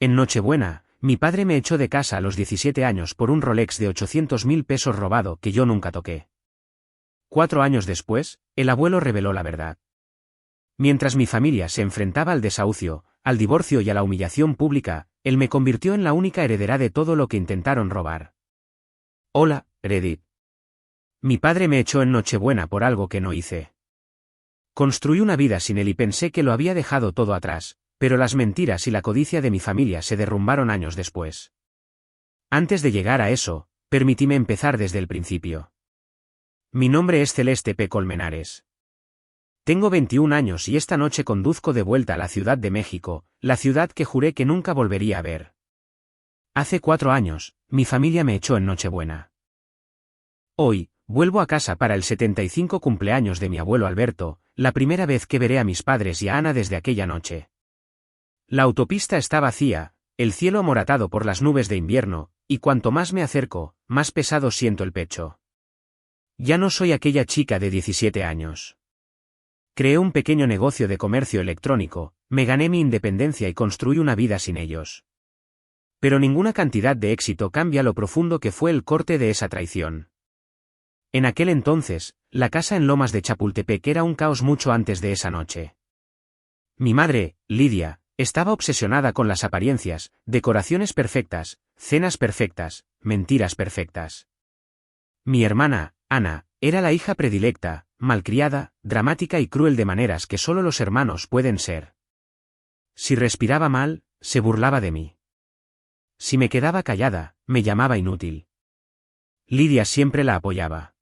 En Nochebuena, mi padre me echó de casa a los 17 años por un Rolex de 800.000 pesos robado que yo nunca toqué. 4 años después, el abuelo reveló la verdad. Mientras mi familia se enfrentaba al desahucio, al divorcio y a la humillación pública, él me convirtió en la única heredera de todo lo que intentaron robar. Hola, Reddit. Mi padre me echó en Nochebuena por algo que no hice. Construí una vida sin él y pensé que lo había dejado todo atrás, pero las mentiras y la codicia de mi familia se derrumbaron años después. Antes de llegar a eso, permítime empezar desde el principio. Mi nombre es Celeste P. Colmenares. Tengo 21 años y esta noche conduzco de vuelta a la Ciudad de México, la ciudad que juré que nunca volvería a ver. Hace 4 años, mi familia me echó en Nochebuena. Hoy, vuelvo a casa para el 75 cumpleaños de mi abuelo Alberto, la primera vez que veré a mis padres y a Ana desde aquella noche. La autopista está vacía, el cielo amoratado por las nubes de invierno, y cuanto más me acerco, más pesado siento el pecho. Ya no soy aquella chica de 17 años. Creé un pequeño negocio de comercio electrónico, me gané mi independencia y construí una vida sin ellos. Pero ninguna cantidad de éxito cambia lo profundo que fue el corte de esa traición. En aquel entonces, la casa en Lomas de Chapultepec era un caos mucho antes de esa noche. Mi madre, Lidia, estaba obsesionada con las apariencias, decoraciones perfectas, cenas perfectas, mentiras perfectas. Mi hermana, Ana, era la hija predilecta, malcriada, dramática y cruel de maneras que solo los hermanos pueden ser. Si respiraba mal, se burlaba de mí. Si me quedaba callada, me llamaba inútil. Lidia siempre la apoyaba.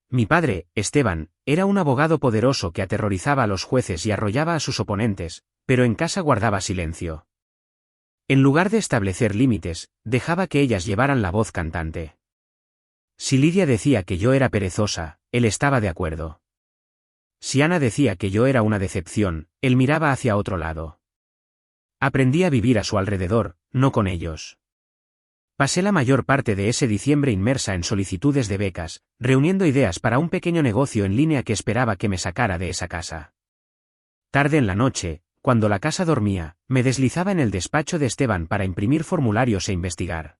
Mi padre, Esteban, era un abogado poderoso que aterrorizaba a los jueces y arrollaba a sus oponentes, pero en casa guardaba silencio. En lugar de establecer límites, dejaba que ellas llevaran la voz cantante. Si Lidia decía que yo era perezosa, él estaba de acuerdo. Si Ana decía que yo era una decepción, él miraba hacia otro lado. Aprendí a vivir a su alrededor, no con ellos. Pasé la mayor parte de ese diciembre inmersa en solicitudes de becas, reuniendo ideas para un pequeño negocio en línea que esperaba que me sacara de esa casa. Tarde en la noche, cuando la casa dormía, me deslizaba en el despacho de Esteban para imprimir formularios e investigar.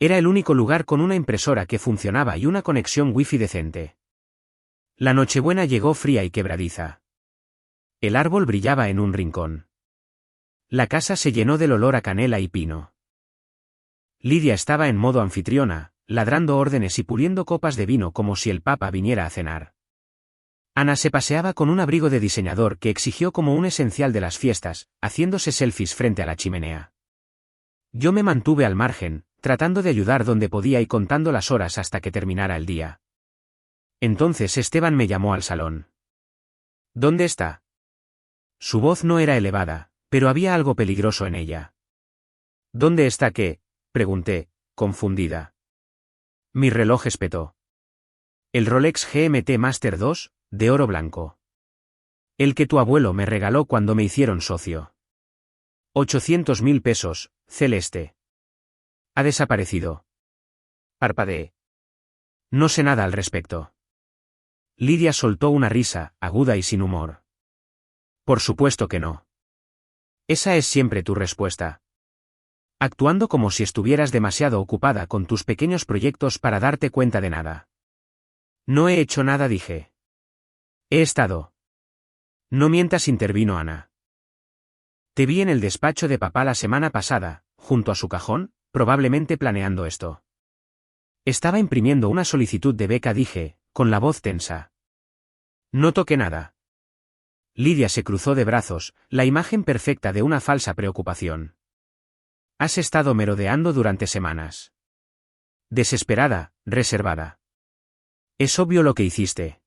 Era el único lugar con una impresora que funcionaba y una conexión wifi decente. La Nochebuena llegó fría y quebradiza. El árbol brillaba en un rincón. La casa se llenó del olor a canela y pino. Lidia estaba en modo anfitriona, ladrando órdenes y puliendo copas de vino como si el papa viniera a cenar. Ana se paseaba con un abrigo de diseñador que exigió como un esencial de las fiestas, haciéndose selfies frente a la chimenea. Yo me mantuve al margen, tratando de ayudar donde podía y contando las horas hasta que terminara el día. Entonces Esteban me llamó al salón. ¿Dónde está? Su voz no era elevada, pero había algo peligroso en ella. ¿Dónde está qué? Pregunté, confundida. Mi reloj espetó. El Rolex GMT Master 2, de oro blanco. El que tu abuelo me regaló cuando me hicieron socio. 800.000 pesos, Celeste. Ha desaparecido. Parpadeé. No sé nada al respecto. Lidia soltó una risa, aguda y sin humor. Por supuesto que no. Esa es siempre tu respuesta. Actuando como si estuvieras demasiado ocupada con tus pequeños proyectos para darte cuenta de nada. No he hecho nada, dije. He estado. No mientas, intervino Ana. Te vi en el despacho de papá la semana pasada, junto a su cajón, probablemente planeando esto. Estaba imprimiendo una solicitud de beca, dije, con la voz tensa. No toqué nada. Lidia se cruzó de brazos, la imagen perfecta de una falsa preocupación. Has estado merodeando durante semanas. Desesperada, reservada. Es obvio lo que hiciste.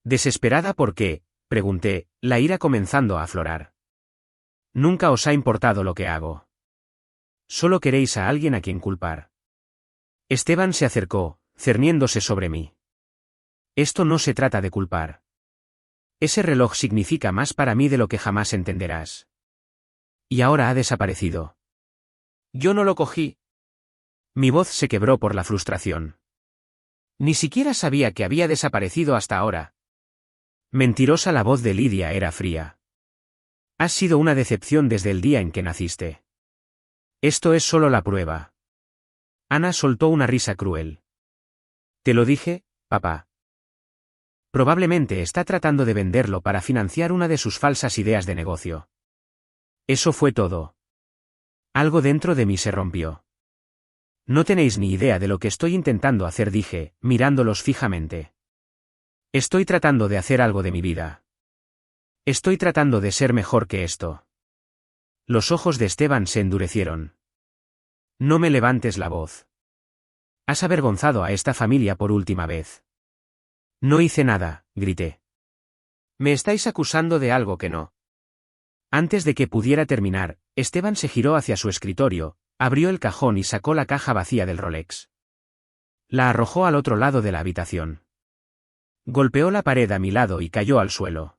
¿Desesperada por qué?, pregunté, la ira comenzando a aflorar. Nunca os ha importado lo que hago. Solo queréis a alguien a quien culpar. Esteban se acercó, cerniéndose sobre mí. Esto no se trata de culpar. Ese reloj significa más para mí de lo que jamás entenderás. Y ahora ha desaparecido. Yo no lo cogí. Mi voz se quebró por la frustración. Ni siquiera sabía que había desaparecido hasta ahora. Mentirosa, la voz de Lidia era fría. Has sido una decepción desde el día en que naciste. Esto es solo la prueba. Ana soltó una risa cruel. Te lo dije, papá. Probablemente está tratando de venderlo para financiar una de sus falsas ideas de negocio. Eso fue todo. Algo dentro de mí se rompió. No tenéis ni idea de lo que estoy intentando hacer, dije, mirándolos fijamente. Estoy tratando de hacer algo de mi vida. Estoy tratando de ser mejor que esto. Los ojos de Esteban se endurecieron. No me levantes la voz. Has avergonzado a esta familia por última vez. No hice nada, grité. Me estáis acusando de algo que no. Antes de que pudiera terminar, Esteban se giró hacia su escritorio, abrió el cajón y sacó la caja vacía del Rolex. La arrojó al otro lado de la habitación. Golpeó la pared a mi lado y cayó al suelo.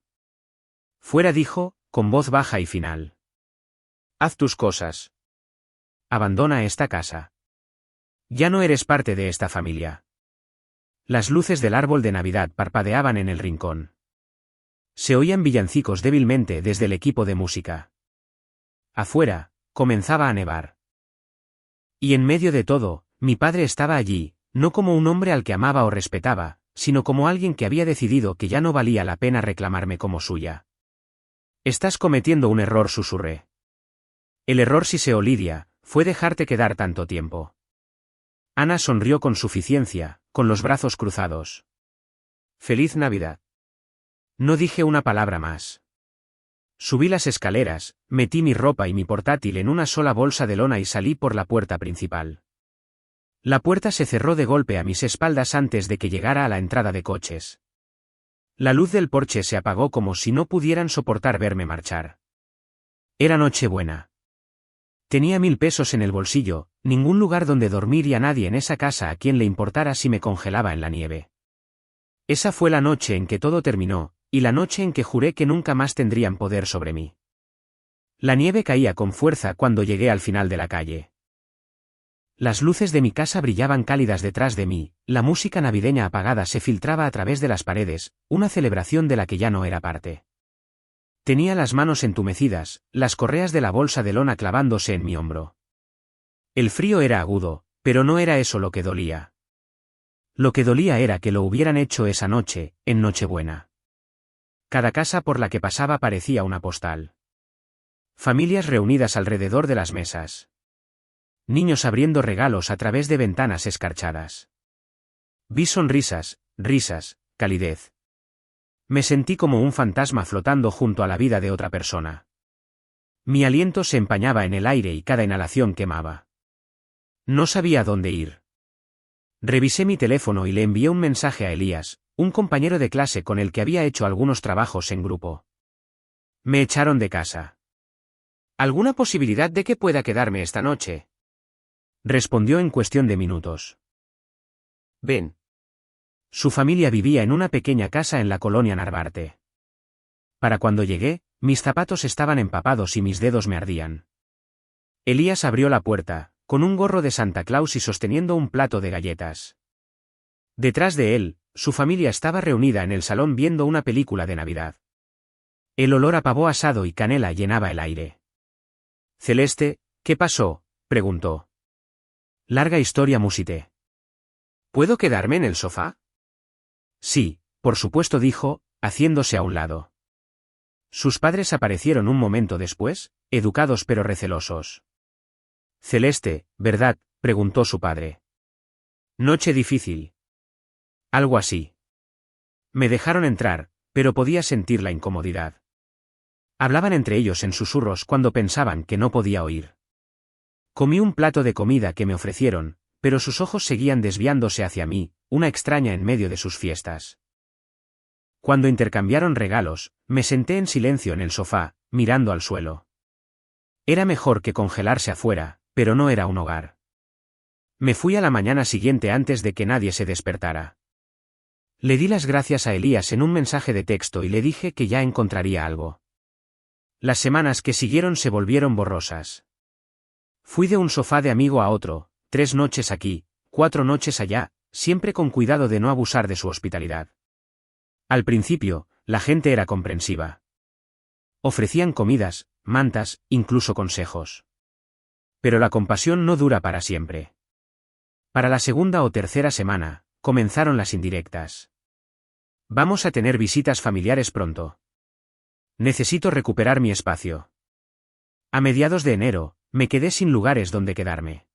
Fuera, dijo, con voz baja y final. Haz tus cosas. Abandona esta casa. Ya no eres parte de esta familia. Las luces del árbol de Navidad parpadeaban en el rincón. Se oían villancicos débilmente desde el equipo de música. Afuera, comenzaba a nevar. Y en medio de todo, mi padre estaba allí, no como un hombre al que amaba o respetaba, sino como alguien que había decidido que ya no valía la pena reclamarme como suya. Estás cometiendo un error, susurré. El error, siseó Lidia, fue dejarte quedar tanto tiempo. Ana sonrió con suficiencia, con los brazos cruzados. Feliz Navidad. No dije una palabra más. Subí las escaleras, metí mi ropa y mi portátil en una sola bolsa de lona y salí por la puerta principal. La puerta se cerró de golpe a mis espaldas antes de que llegara a la entrada de coches. La luz del porche se apagó como si no pudieran soportar verme marchar. Era Nochebuena. Tenía 1000 pesos en el bolsillo, ningún lugar donde dormir y a nadie en esa casa a quien le importara si me congelaba en la nieve. Esa fue la noche en que todo terminó, y la noche en que juré que nunca más tendrían poder sobre mí. La nieve caía con fuerza cuando llegué al final de la calle. Las luces de mi casa brillaban cálidas detrás de mí, la música navideña apagada se filtraba a través de las paredes, una celebración de la que ya no era parte. Tenía las manos entumecidas, las correas de la bolsa de lona clavándose en mi hombro. El frío era agudo, pero no era eso lo que dolía. Lo que dolía era que lo hubieran hecho esa noche, en Nochebuena. Cada casa por la que pasaba parecía una postal. Familias reunidas alrededor de las mesas. Niños abriendo regalos a través de ventanas escarchadas. Vi sonrisas, risas, calidez. Me sentí como un fantasma flotando junto a la vida de otra persona. Mi aliento se empañaba en el aire y cada inhalación quemaba. No sabía dónde ir. Revisé mi teléfono y le envié un mensaje a Elías, un compañero de clase con el que había hecho algunos trabajos en grupo. Me echaron de casa. ¿Alguna posibilidad de que pueda quedarme esta noche? Respondió en cuestión de minutos. Ven. Su familia vivía en una pequeña casa en la colonia Narvarte. Para cuando llegué, mis zapatos estaban empapados y mis dedos me ardían. Elías abrió la puerta, con un gorro de Santa Claus y sosteniendo un plato de galletas. Detrás de él, su familia estaba reunida en el salón viendo una película de Navidad. El olor a pavo asado y canela llenaba el aire. Celeste, ¿qué pasó?, preguntó. Larga historia, musité. ¿Puedo quedarme en el sofá? Sí, por supuesto, dijo, haciéndose a un lado. Sus padres aparecieron un momento después, educados pero recelosos. Celeste, ¿verdad?, preguntó su padre. Noche difícil. Algo así. Me dejaron entrar, pero podía sentir la incomodidad. Hablaban entre ellos en susurros cuando pensaban que no podía oír. Comí un plato de comida que me ofrecieron, pero sus ojos seguían desviándose hacia mí, una extraña en medio de sus fiestas. Cuando intercambiaron regalos, me senté en silencio en el sofá, mirando al suelo. Era mejor que congelarse afuera, pero no era un hogar. Me fui a la mañana siguiente antes de que nadie se despertara. Le di las gracias a Elías en un mensaje de texto y le dije que ya encontraría algo. Las semanas que siguieron se volvieron borrosas. Fui de un sofá de amigo a otro, 3 noches aquí, 4 noches allá, siempre con cuidado de no abusar de su hospitalidad. Al principio, la gente era comprensiva. Ofrecían comidas, mantas, incluso consejos. Pero la compasión no dura para siempre. Para la segunda o tercera semana, comenzaron las indirectas. Vamos a tener visitas familiares pronto. Necesito recuperar mi espacio. A mediados de enero, me quedé sin lugares donde quedarme.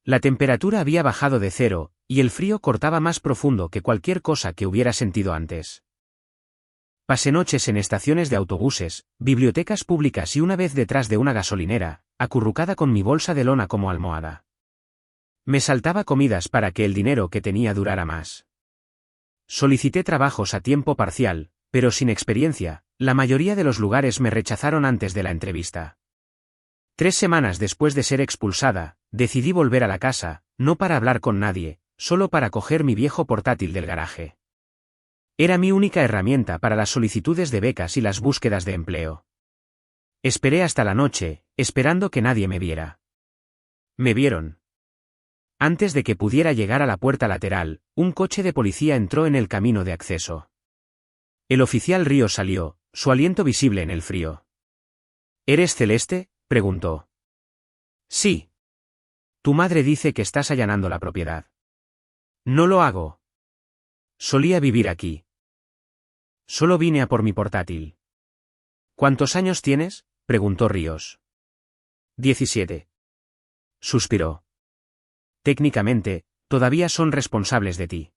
La temperatura había bajado de cero, y el frío cortaba más profundo que cualquier cosa que hubiera sentido antes. Pasé noches en estaciones de autobuses, bibliotecas públicas y una vez detrás de una gasolinera, acurrucada con mi bolsa de lona como almohada. Me saltaba comidas para que el dinero que tenía durara más. Solicité trabajos a tiempo parcial, pero sin experiencia, la mayoría de los lugares me rechazaron antes de la entrevista. 3 semanas después de ser expulsada, decidí volver a la casa, no para hablar con nadie, solo para coger mi viejo portátil del garaje. Era mi única herramienta para las solicitudes de becas y las búsquedas de empleo. Esperé hasta la noche, esperando que nadie me viera. Me vieron. Antes de que pudiera llegar a la puerta lateral, un coche de policía entró en el camino de acceso. El oficial Ríos salió, su aliento visible en el frío. ¿Eres Celeste?, preguntó. Sí. Tu madre dice que estás allanando la propiedad. No lo hago. Solía vivir aquí. Solo vine a por mi portátil. ¿Cuántos años tienes?, preguntó Ríos. 17. Suspiró. Técnicamente, todavía son responsables de ti.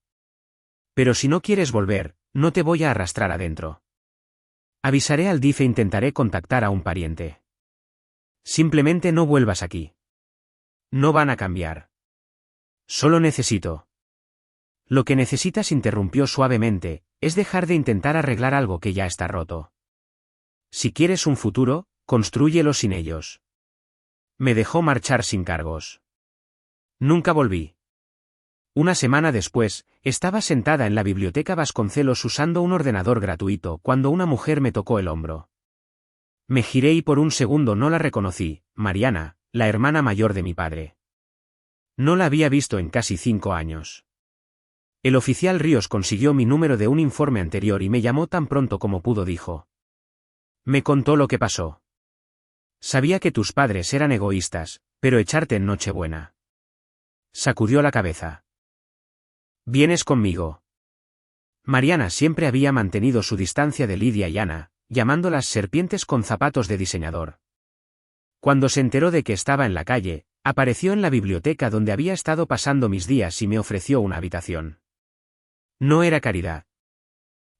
Pero si no quieres volver, no te voy a arrastrar adentro. Avisaré al DIF e intentaré contactar a un pariente. Simplemente no vuelvas aquí. No van a cambiar. Solo necesito. Lo que necesitas, interrumpió suavemente, es dejar de intentar arreglar algo que ya está roto. Si quieres un futuro, constrúyelo sin ellos. Me dejó marchar sin cargos. Nunca volví. Una semana después, estaba sentada en la biblioteca Vasconcelos usando un ordenador gratuito cuando una mujer me tocó el hombro. Me giré y por un segundo no la reconocí, Mariana, la hermana mayor de mi padre. No la había visto en casi 5 años. El oficial Ríos consiguió mi número de un informe anterior y me llamó tan pronto como pudo, dijo. Me contó lo que pasó. Sabía que tus padres eran egoístas, pero echarte en Nochebuena. Sacudió la cabeza. ¿Vienes conmigo? Mariana siempre había mantenido su distancia de Lidia y Ana, llamándolas serpientes con zapatos de diseñador. Cuando se enteró de que estaba en la calle, apareció en la biblioteca donde había estado pasando mis días y me ofreció una habitación. No era caridad.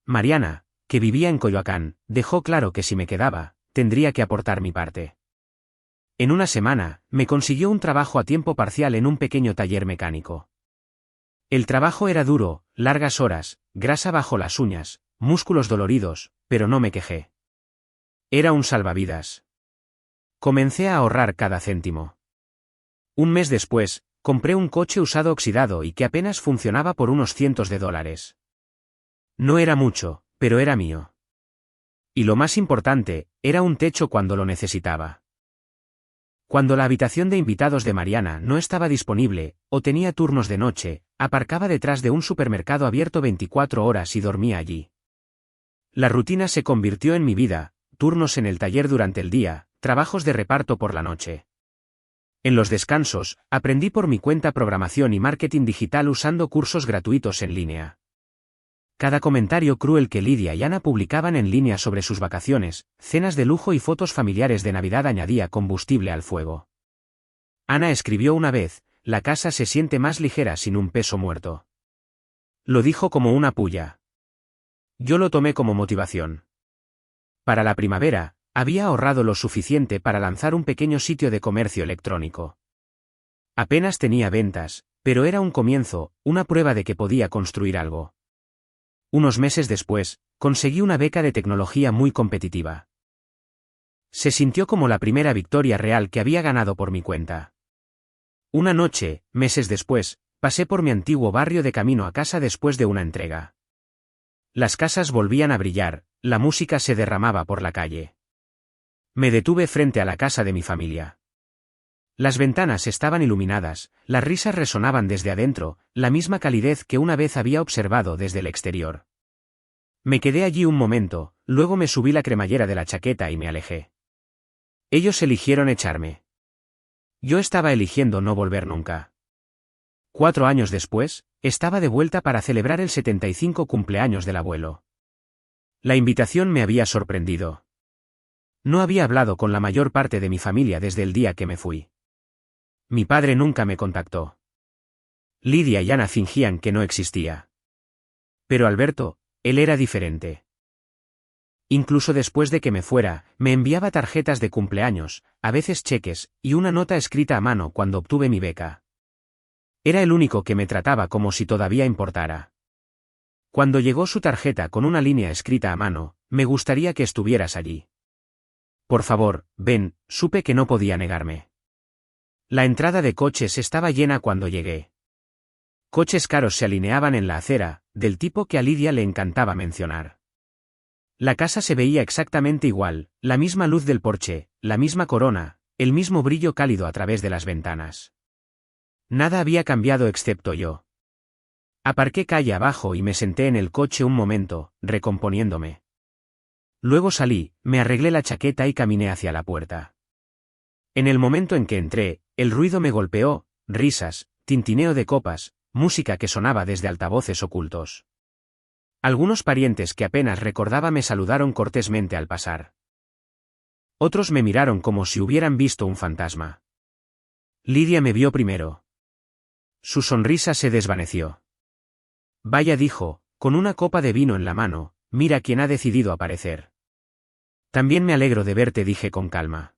Mariana, que vivía en Coyoacán, dejó claro que si me quedaba, tendría que aportar mi parte. En una semana, me consiguió un trabajo a tiempo parcial en un pequeño taller mecánico. El trabajo era duro, largas horas, grasa bajo las uñas, músculos doloridos, pero no me quejé. Era un salvavidas. Comencé a ahorrar cada céntimo. Un mes después, compré un coche usado oxidado y que apenas funcionaba por unos cientos de dólares. No era mucho, pero era mío. Y lo más importante, era un techo cuando lo necesitaba. Cuando la habitación de invitados de Mariana no estaba disponible, o tenía turnos de noche, aparcaba detrás de un supermercado abierto 24 horas y dormía allí. La rutina se convirtió en mi vida, turnos en el taller durante el día, trabajos de reparto por la noche. En los descansos, aprendí por mi cuenta programación y marketing digital usando cursos gratuitos en línea. Cada comentario cruel que Lidia y Ana publicaban en línea sobre sus vacaciones, cenas de lujo y fotos familiares de Navidad añadía combustible al fuego. Ana escribió una vez, la casa se siente más ligera sin un peso muerto. Lo dijo como una puya. Yo lo tomé como motivación. Para la primavera, había ahorrado lo suficiente para lanzar un pequeño sitio de comercio electrónico. Apenas tenía ventas, pero era un comienzo, una prueba de que podía construir algo. Unos meses después, conseguí una beca de tecnología muy competitiva. Se sintió como la primera victoria real que había ganado por mi cuenta. Una noche, meses después, pasé por mi antiguo barrio de camino a casa después de una entrega. Las casas volvían a brillar, la música se derramaba por la calle. Me detuve frente a la casa de mi familia. Las ventanas estaban iluminadas, las risas resonaban desde adentro, la misma calidez que una vez había observado desde el exterior. Me quedé allí un momento, luego me subí la cremallera de la chaqueta y me alejé. Ellos eligieron echarme. Yo estaba eligiendo no volver nunca. 4 años después, estaba de vuelta para celebrar el 75 cumpleaños del abuelo. La invitación me había sorprendido. No había hablado con la mayor parte de mi familia desde el día que me fui. Mi padre nunca me contactó. Lidia y Ana fingían que no existía. Pero Alberto, él era diferente. Incluso después de que me fuera, me enviaba tarjetas de cumpleaños, a veces cheques, y una nota escrita a mano cuando obtuve mi beca. Era el único que me trataba como si todavía importara. Cuando llegó su tarjeta con una línea escrita a mano, me gustaría que estuvieras allí. Por favor, ven, supe que no podía negarme. La entrada de coches estaba llena cuando llegué. Coches caros se alineaban en la acera, del tipo que a Lidia le encantaba mencionar. La casa se veía exactamente igual, la misma luz del porche, la misma corona, el mismo brillo cálido a través de las ventanas. Nada había cambiado excepto yo. Aparqué calle abajo y me senté en el coche un momento, recomponiéndome. Luego salí, me arreglé la chaqueta y caminé hacia la puerta. En el momento en que entré, el ruido me golpeó, risas, tintineo de copas, música que sonaba desde altavoces ocultos. Algunos parientes que apenas recordaba me saludaron cortésmente al pasar. Otros me miraron como si hubieran visto un fantasma. Lidia me vio primero. Su sonrisa se desvaneció. Vaya, dijo, con una copa de vino en la mano, mira quién ha decidido aparecer. También me alegro de verte, dije con calma.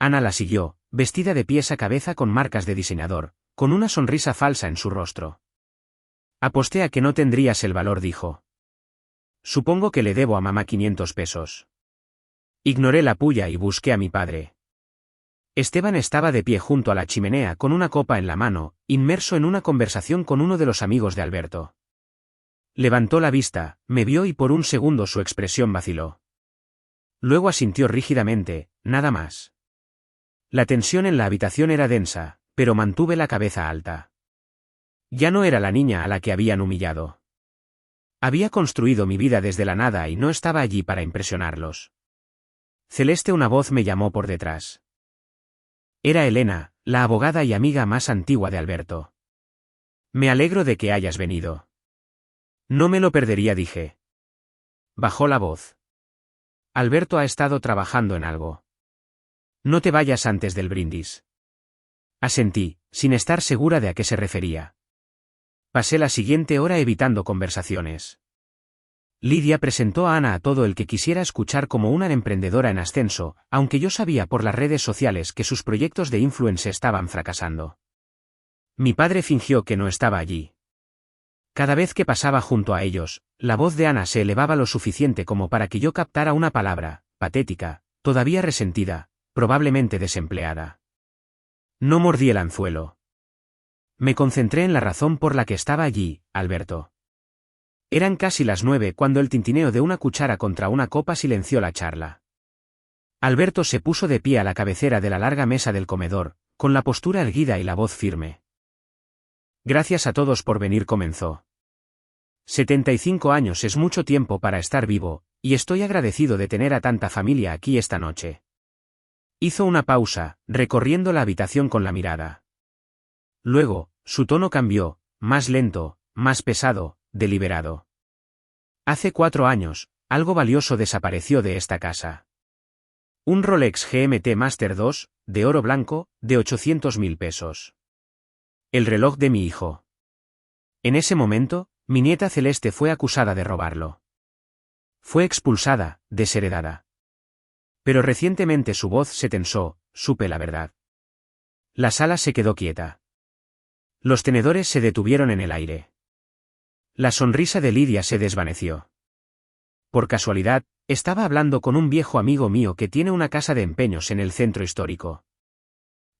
Ana la siguió, vestida de pies a cabeza con marcas de diseñador, con una sonrisa falsa en su rostro. Aposté a que no tendrías el valor, dijo. Supongo que le debo a mamá 500 pesos. Ignoré la puya y busqué a mi padre. Esteban estaba de pie junto a la chimenea con una copa en la mano, inmerso en una conversación con uno de los amigos de Alberto. Levantó la vista, me vio y por un segundo su expresión vaciló. Luego asintió rígidamente, nada más. La tensión en la habitación era densa, pero mantuve la cabeza alta. Ya no era la niña a la que habían humillado. Había construido mi vida desde la nada y no estaba allí para impresionarlos. Celeste, una voz me llamó por detrás. Era Elena, la abogada y amiga más antigua de Alberto. Me alegro de que hayas venido. No me lo perdería, dije. Bajó la voz. Alberto ha estado trabajando en algo. No te vayas antes del brindis. Asentí, sin estar segura de a qué se refería. Pasé la siguiente hora evitando conversaciones. Lidia presentó a Ana a todo el que quisiera escuchar como una emprendedora en ascenso, aunque yo sabía por las redes sociales que sus proyectos de influencer estaban fracasando. Mi padre fingió que no estaba allí. Cada vez que pasaba junto a ellos, la voz de Ana se elevaba lo suficiente como para que yo captara una palabra, patética, todavía resentida, probablemente desempleada. No mordí el anzuelo. Me concentré en la razón por la que estaba allí, Alberto. Eran casi las 9 cuando el tintineo de una cuchara contra una copa silenció la charla. Alberto se puso de pie a la cabecera de la larga mesa del comedor, con la postura erguida y la voz firme. Gracias a todos por venir, comenzó. 75 años es mucho tiempo para estar vivo, y estoy agradecido de tener a tanta familia aquí esta noche. Hizo una pausa, recorriendo la habitación con la mirada. Luego, su tono cambió, más lento, más pesado, deliberado. Hace 4 años, algo valioso desapareció de esta casa. Un Rolex GMT Master 2, de oro blanco, de 800.000 pesos. El reloj de mi hijo. En ese momento, mi nieta Celeste fue acusada de robarlo. Fue expulsada, desheredada. Pero recientemente su voz se tensó, supe la verdad. La sala se quedó quieta. Los tenedores se detuvieron en el aire. La sonrisa de Lidia se desvaneció. Por casualidad, estaba hablando con un viejo amigo mío que tiene una casa de empeños en el centro histórico.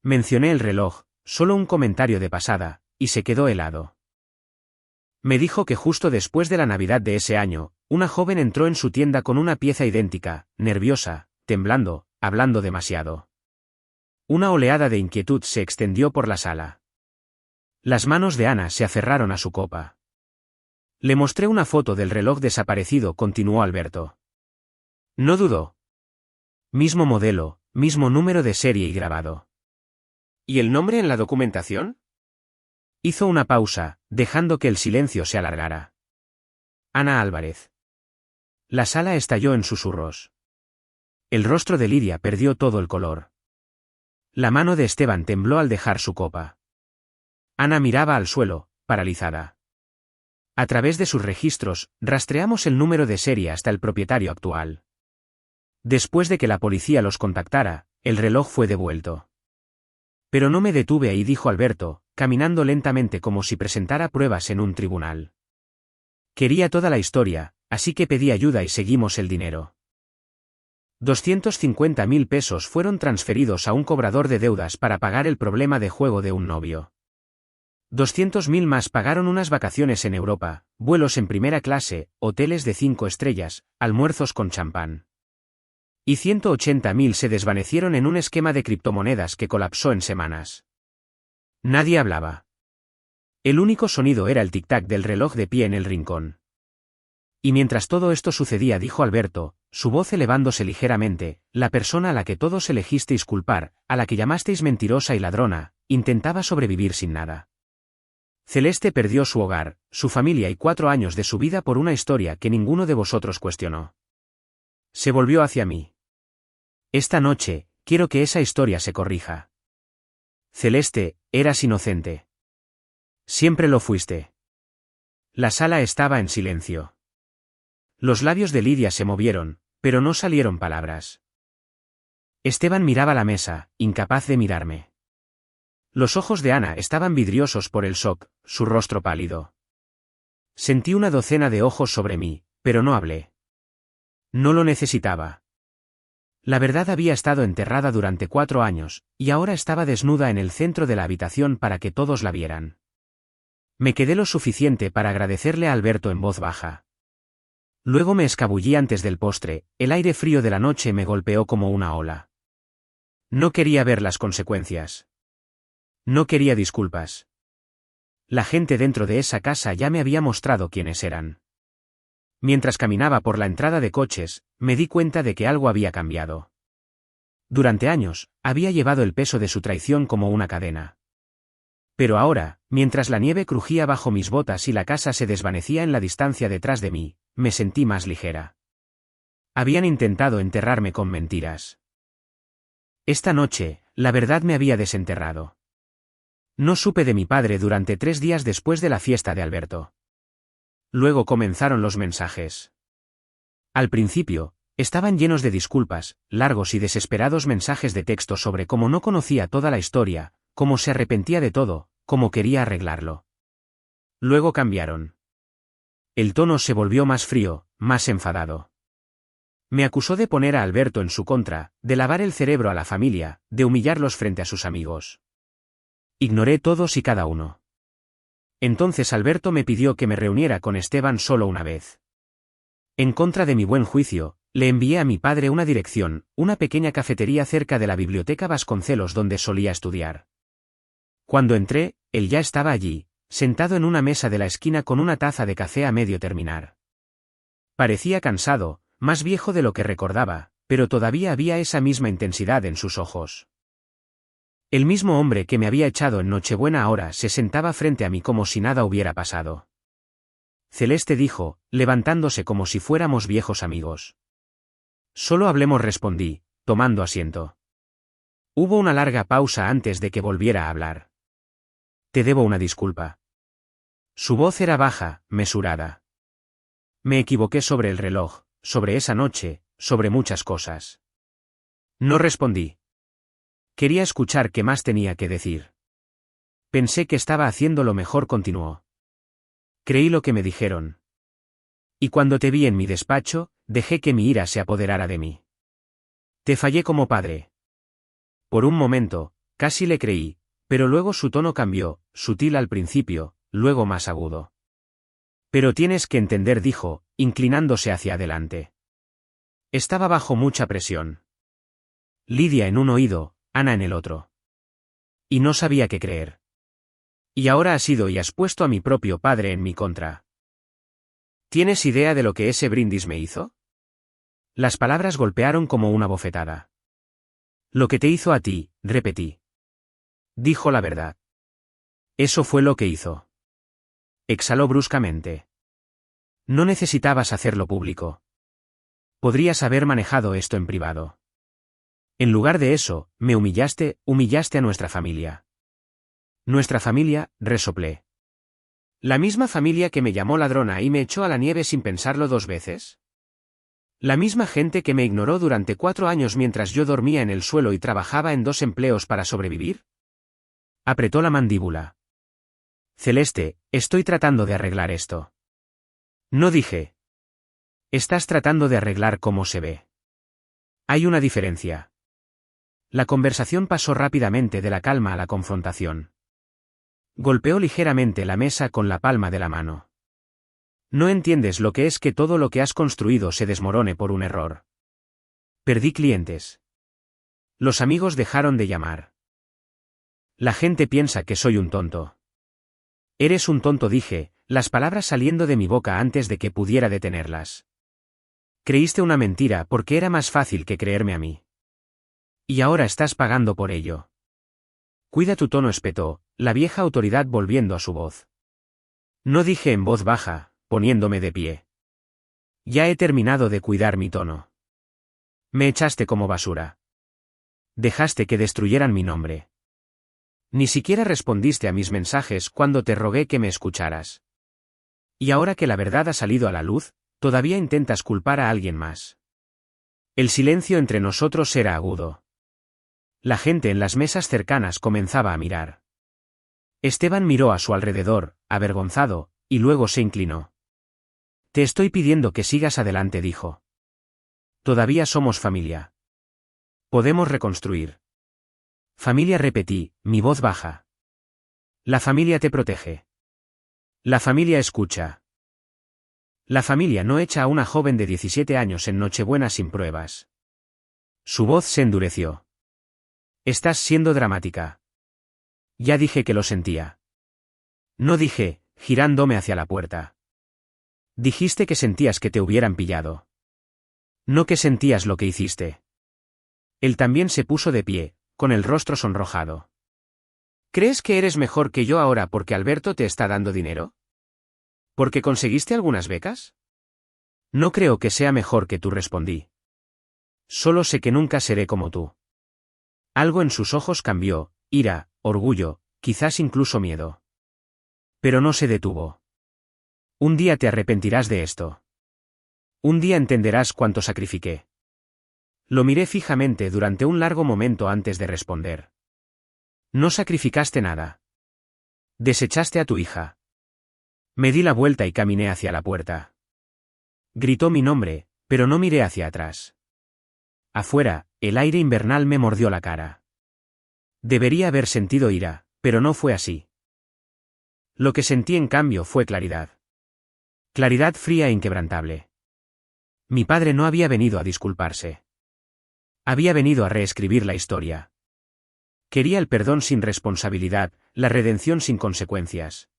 Mencioné el reloj, solo un comentario de pasada, y se quedó helado. Me dijo que justo después de la Navidad de ese año, una joven entró en su tienda con una pieza idéntica, nerviosa, temblando, hablando demasiado. Una oleada de inquietud se extendió por la sala. Las manos de Ana se aferraron a su copa. Le mostré una foto del reloj desaparecido, continuó Alberto. No dudó. Mismo modelo, mismo número de serie y grabado. ¿Y el nombre en la documentación? Hizo una pausa, dejando que el silencio se alargara. Ana Álvarez. La sala estalló en susurros. El rostro de Lidia perdió todo el color. La mano de Esteban tembló al dejar su copa. Ana miraba al suelo, paralizada. A través de sus registros, rastreamos el número de serie hasta el propietario actual. Después de que la policía los contactara, el reloj fue devuelto. Pero no me detuve ahí, dijo Alberto, caminando lentamente como si presentara pruebas en un tribunal. Quería toda la historia, así que pedí ayuda y seguimos el dinero. 250.000 pesos fueron transferidos a un cobrador de deudas para pagar el problema de juego de un novio. 200.000 más pagaron unas vacaciones en Europa, vuelos en primera clase, hoteles de 5 estrellas, almuerzos con champán. Y 180.000 se desvanecieron en un esquema de criptomonedas que colapsó en semanas. Nadie hablaba. El único sonido era el tic-tac del reloj de pie en el rincón. Y mientras todo esto sucedía, dijo Alberto, su voz elevándose ligeramente, la persona a la que todos elegisteis culpar, a la que llamasteis mentirosa y ladrona, intentaba sobrevivir sin nada. Celeste perdió su hogar, su familia y 4 años de su vida por una historia que ninguno de vosotros cuestionó. Se volvió hacia mí. Esta noche, quiero que esa historia se corrija. Celeste, eras inocente. Siempre lo fuiste. La sala estaba en silencio. Los labios de Lidia se movieron, pero no salieron palabras. Esteban miraba la mesa, incapaz de mirarme. Los ojos de Ana estaban vidriosos por el shock, su rostro pálido. Sentí una docena de ojos sobre mí, pero no hablé. No lo necesitaba. La verdad había estado enterrada durante 4 años, y ahora estaba desnuda en el centro de la habitación para que todos la vieran. Me quedé lo suficiente para agradecerle a Alberto en voz baja. Luego me escabullí antes del postre, el aire frío de la noche me golpeó como una ola. No quería ver las consecuencias. No quería disculpas. La gente dentro de esa casa ya me había mostrado quiénes eran. Mientras caminaba por la entrada de coches, me di cuenta de que algo había cambiado. Durante años, había llevado el peso de su traición como una cadena. Pero ahora, mientras la nieve crujía bajo mis botas y la casa se desvanecía en la distancia detrás de mí, me sentí más ligera. Habían intentado enterrarme con mentiras. Esta noche, la verdad me había desenterrado. No supe de mi padre durante 3 días después de la fiesta de Alberto. Luego comenzaron los mensajes. Al principio, estaban llenos de disculpas, largos y desesperados mensajes de texto sobre cómo no conocía toda la historia, cómo se arrepentía de todo, cómo quería arreglarlo. Luego cambiaron. El tono se volvió más frío, más enfadado. Me acusó de poner a Alberto en su contra, de lavar el cerebro a la familia, de humillarlos frente a sus amigos. Ignoré todos y cada uno. Entonces Alberto me pidió que me reuniera con Esteban solo una vez. En contra de mi buen juicio, le envié a mi padre una dirección, una pequeña cafetería cerca de la biblioteca Vasconcelos donde solía estudiar. Cuando entré, él ya estaba allí, sentado en una mesa de la esquina con una taza de café a medio terminar. Parecía cansado, más viejo de lo que recordaba, pero todavía había esa misma intensidad en sus ojos. El mismo hombre que me había echado en Nochebuena ahora se sentaba frente a mí como si nada hubiera pasado. Celeste dijo, levantándose como si fuéramos viejos amigos. Solo hablemos, respondí, tomando asiento. Hubo una larga pausa antes de que volviera a hablar. Te debo una disculpa. Su voz era baja, mesurada. Me equivoqué sobre el reloj, sobre esa noche, sobre muchas cosas. No respondí. Quería escuchar qué más tenía que decir. Pensé que estaba haciendo lo mejor, continuó. Creí lo que me dijeron. Y cuando te vi en mi despacho, dejé que mi ira se apoderara de mí. Te fallé como padre. Por un momento, casi le creí, pero luego su tono cambió, sutil al principio, luego más agudo. Pero tienes que entender, dijo, inclinándose hacia adelante. Estaba bajo mucha presión. Lidia en un oído, Ana en el otro. Y no sabía qué creer. Y ahora has ido y has puesto a mi propio padre en mi contra. ¿Tienes idea de lo que ese brindis me hizo? Las palabras golpearon como una bofetada. Lo que te hizo a ti, repetí. Dijo la verdad. Eso fue lo que hizo. Exhaló bruscamente. No necesitabas hacerlo público. Podrías haber manejado esto en privado. En lugar de eso, me humillaste a nuestra familia. Nuestra familia, resoplé. ¿La misma familia que me llamó ladrona y me echó a la nieve sin pensarlo 2 veces? ¿La misma gente que me ignoró durante 4 años mientras yo dormía en el suelo y trabajaba en 2 empleos para sobrevivir? Apretó la mandíbula. Celeste, estoy tratando de arreglar esto. No dije. Estás tratando de arreglar cómo se ve. Hay una diferencia. La conversación pasó rápidamente de la calma a la confrontación. Golpeó ligeramente la mesa con la palma de la mano. No entiendes lo que es que todo lo que has construido se desmorone por un error. Perdí clientes. Los amigos dejaron de llamar. La gente piensa que soy un tonto. Eres un tonto, dije, las palabras saliendo de mi boca antes de que pudiera detenerlas. Creíste una mentira porque era más fácil que creerme a mí. Y ahora estás pagando por ello. Cuida tu tono, espetó, la vieja autoridad volviendo a su voz. No, dije en voz baja, poniéndome de pie. Ya he terminado de cuidar mi tono. Me echaste como basura. Dejaste que destruyeran mi nombre. Ni siquiera respondiste a mis mensajes cuando te rogué que me escucharas. Y ahora que la verdad ha salido a la luz, todavía intentas culpar a alguien más. El silencio entre nosotros era agudo. La gente en las mesas cercanas comenzaba a mirar. Esteban miró a su alrededor, avergonzado, y luego se inclinó. Te estoy pidiendo que sigas adelante, dijo. Todavía somos familia. Podemos reconstruir. Familia, repetí, mi voz baja. La familia te protege. La familia escucha. La familia no echa a una joven de 17 años en Nochebuena sin pruebas. Su voz se endureció. Estás siendo dramática. Ya dije que lo sentía. No, dije, girándome hacia la puerta. Dijiste que sentías que te hubieran pillado. No que sentías lo que hiciste. Él también se puso de pie, con el rostro sonrojado. ¿Crees que eres mejor que yo ahora porque Alberto te está dando dinero? ¿Porque conseguiste algunas becas? No creo que sea mejor que tú, respondí. Solo sé que nunca seré como tú. Algo en sus ojos cambió, ira, orgullo, quizás incluso miedo. Pero no se detuvo. Un día te arrepentirás de esto. Un día entenderás cuánto sacrifiqué. Lo miré fijamente durante un largo momento antes de responder. No sacrificaste nada. Desechaste a tu hija. Me di la vuelta y caminé hacia la puerta. Gritó mi nombre, pero no miré hacia atrás. Afuera, el aire invernal me mordió la cara. Debería haber sentido ira, pero no fue así. Lo que sentí en cambio fue claridad. Claridad fría e inquebrantable. Mi padre no había venido a disculparse. Había venido a reescribir la historia. Quería el perdón sin responsabilidad, la redención sin consecuencias.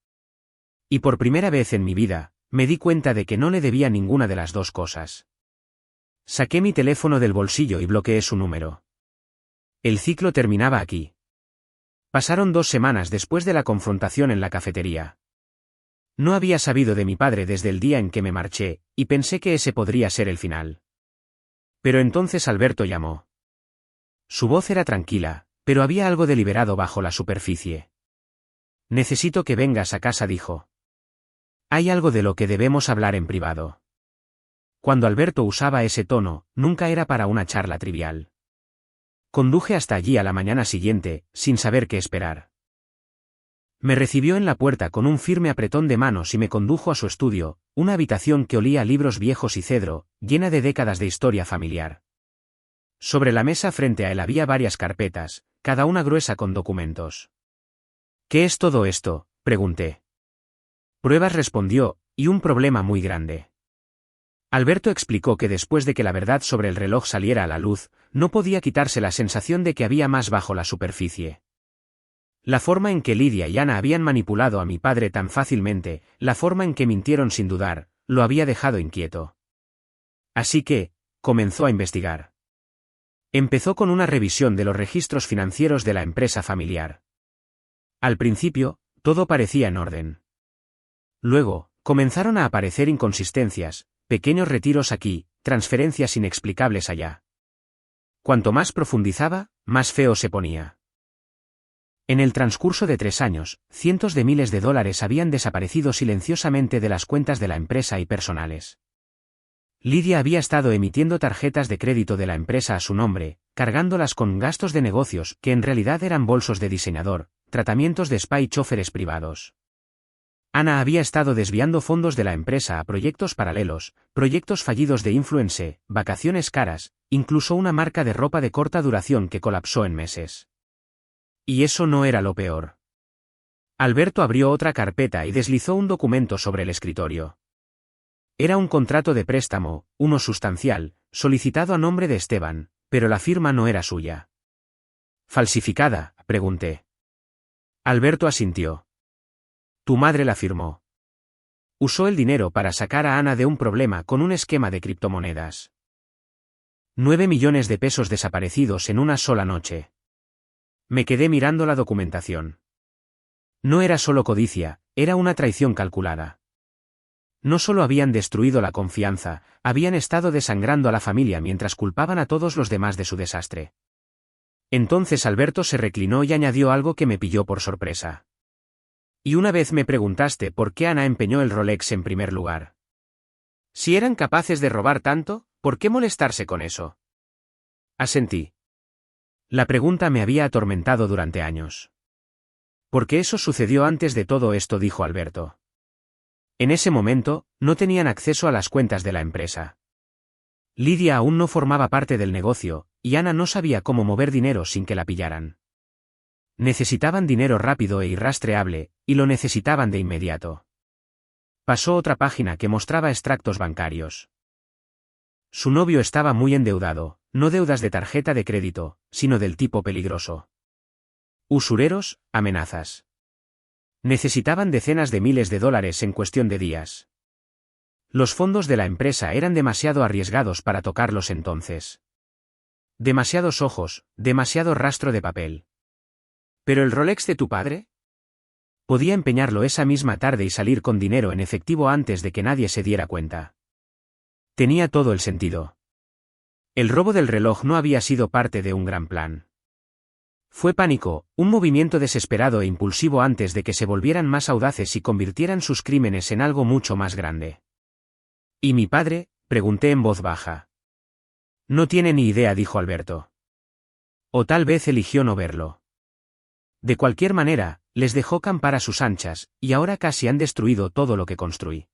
Y por primera vez en mi vida, me di cuenta de que no le debía ninguna de las dos cosas. Saqué mi teléfono del bolsillo y bloqueé su número. El ciclo terminaba aquí. Pasaron 2 semanas después de la confrontación en la cafetería. No había sabido de mi padre desde el día en que me marché, y pensé que ese podría ser el final. Pero entonces Alberto llamó. Su voz era tranquila, pero había algo deliberado bajo la superficie. Necesito que vengas a casa, dijo. Hay algo de lo que debemos hablar en privado. Cuando Alberto usaba ese tono, nunca era para una charla trivial. Conduje hasta allí a la mañana siguiente, sin saber qué esperar. Me recibió en la puerta con un firme apretón de manos y me condujo a su estudio, una habitación que olía a libros viejos y cedro, llena de décadas de historia familiar. Sobre la mesa frente a él había varias carpetas, cada una gruesa con documentos. ¿Qué es todo esto?, pregunté. Pruebas, respondió, y un problema muy grande. Alberto explicó que después de que la verdad sobre el reloj saliera a la luz, no podía quitarse la sensación de que había más bajo la superficie. La forma en que Lidia y Ana habían manipulado a mi padre tan fácilmente, la forma en que mintieron sin dudar, lo había dejado inquieto. Así que, comenzó a investigar. Empezó con una revisión de los registros financieros de la empresa familiar. Al principio, todo parecía en orden. Luego, comenzaron a aparecer inconsistencias, pequeños retiros aquí, transferencias inexplicables allá. Cuanto más profundizaba, más feo se ponía. En el transcurso de 3 años, cientos de miles de dólares habían desaparecido silenciosamente de las cuentas de la empresa y personales. Lidia había estado emitiendo tarjetas de crédito de la empresa a su nombre, cargándolas con gastos de negocios que en realidad eran bolsos de diseñador, tratamientos de spa y choferes privados. Ana había estado desviando fondos de la empresa a proyectos paralelos, proyectos fallidos de influencer, vacaciones caras, incluso una marca de ropa de corta duración que colapsó en meses. Y eso no era lo peor. Alberto abrió otra carpeta y deslizó un documento sobre el escritorio. Era un contrato de préstamo, uno sustancial, solicitado a nombre de Esteban, pero la firma no era suya. ¿Falsificada?, pregunté. Alberto asintió. Tu madre la firmó. Usó el dinero para sacar a Ana de un problema con un esquema de criptomonedas. 9 millones de pesos desaparecidos en una sola noche. Me quedé mirando la documentación. No era solo codicia, era una traición calculada. No solo habían destruido la confianza, habían estado desangrando a la familia mientras culpaban a todos los demás de su desastre. Entonces Alberto se reclinó y añadió algo que me pilló por sorpresa. Y una vez me preguntaste por qué Ana empeñó el Rolex en primer lugar. Si eran capaces de robar tanto, ¿por qué molestarse con eso? Asentí. La pregunta me había atormentado durante años. Porque eso sucedió antes de todo esto, dijo Alberto. En ese momento, no tenían acceso a las cuentas de la empresa. Lidia aún no formaba parte del negocio, y Ana no sabía cómo mover dinero sin que la pillaran. Necesitaban dinero rápido e irrastreable, y lo necesitaban de inmediato. Pasó otra página que mostraba extractos bancarios. Su novio estaba muy endeudado, no deudas de tarjeta de crédito, sino del tipo peligroso. Usureros, amenazas. Necesitaban decenas de miles de dólares en cuestión de días. Los fondos de la empresa eran demasiado arriesgados para tocarlos entonces. Demasiados ojos, demasiado rastro de papel. ¿Pero el Rolex de tu padre? Podía empeñarlo esa misma tarde y salir con dinero en efectivo antes de que nadie se diera cuenta. Tenía todo el sentido. El robo del reloj no había sido parte de un gran plan. Fue pánico, un movimiento desesperado e impulsivo antes de que se volvieran más audaces y convirtieran sus crímenes en algo mucho más grande. ¿Y mi padre?, pregunté en voz baja. No tiene ni idea, dijo Alberto. O tal vez eligió no verlo. De cualquier manera, les dejó campar a sus anchas, y ahora casi han destruido todo lo que construí.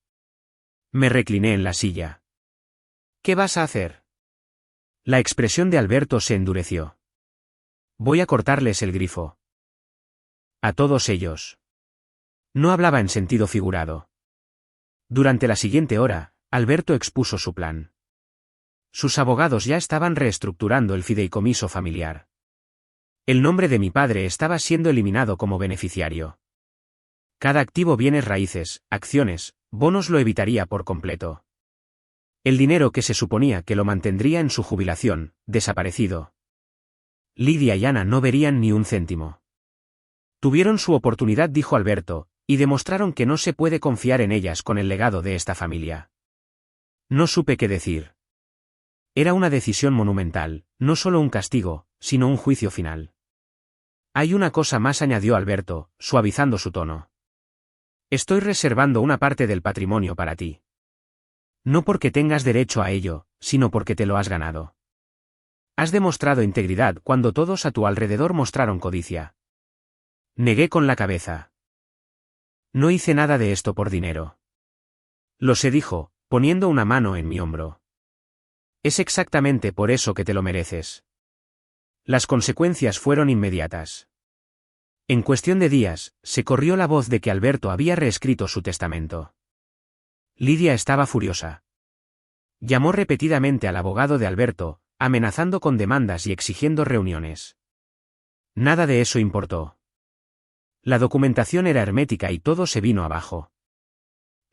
Me recliné en la silla. ¿Qué vas a hacer? La expresión de Alberto se endureció. Voy a cortarles el grifo. A todos ellos. No hablaba en sentido figurado. Durante la siguiente hora, Alberto expuso su plan. Sus abogados ya estaban reestructurando el fideicomiso familiar. El nombre de mi padre estaba siendo eliminado como beneficiario. Cada activo, bienes raíces, acciones, bonos, lo evitaría por completo. El dinero que se suponía que lo mantendría en su jubilación, desaparecido. Lidia y Ana no verían ni un céntimo. Tuvieron su oportunidad, dijo Alberto, y demostraron que no se puede confiar en ellas con el legado de esta familia. No supe qué decir. Era una decisión monumental, no solo un castigo, sino un juicio final. Hay una cosa más, añadió Alberto, suavizando su tono. Estoy reservando una parte del patrimonio para ti. No porque tengas derecho a ello, sino porque te lo has ganado. Has demostrado integridad cuando todos a tu alrededor mostraron codicia. Negué con la cabeza. No hice nada de esto por dinero. Lo sé, dijo, poniendo una mano en mi hombro. Es exactamente por eso que te lo mereces. Las consecuencias fueron inmediatas. En cuestión de días, se corrió la voz de que Alberto había reescrito su testamento. Lidia estaba furiosa. Llamó repetidamente al abogado de Alberto, amenazando con demandas y exigiendo reuniones. Nada de eso importó. La documentación era hermética y todo se vino abajo.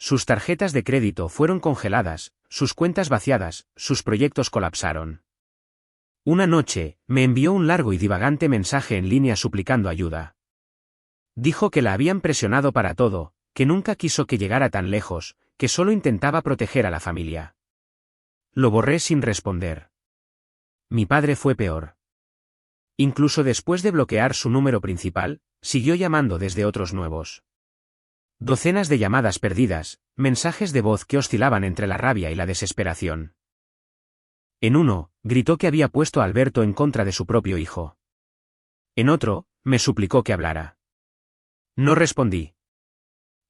Sus tarjetas de crédito fueron congeladas, sus cuentas vaciadas, sus proyectos colapsaron. Una noche, me envió un largo y divagante mensaje en línea suplicando ayuda. Dijo que la habían presionado para todo, que nunca quiso que llegara tan lejos, que solo intentaba proteger a la familia. Lo borré sin responder. Mi padre fue peor. Incluso después de bloquear su número principal, siguió llamando desde otros nuevos. Docenas de llamadas perdidas, mensajes de voz que oscilaban entre la rabia y la desesperación. En uno, gritó que había puesto a Alberto en contra de su propio hijo. En otro, me suplicó que hablara. No respondí.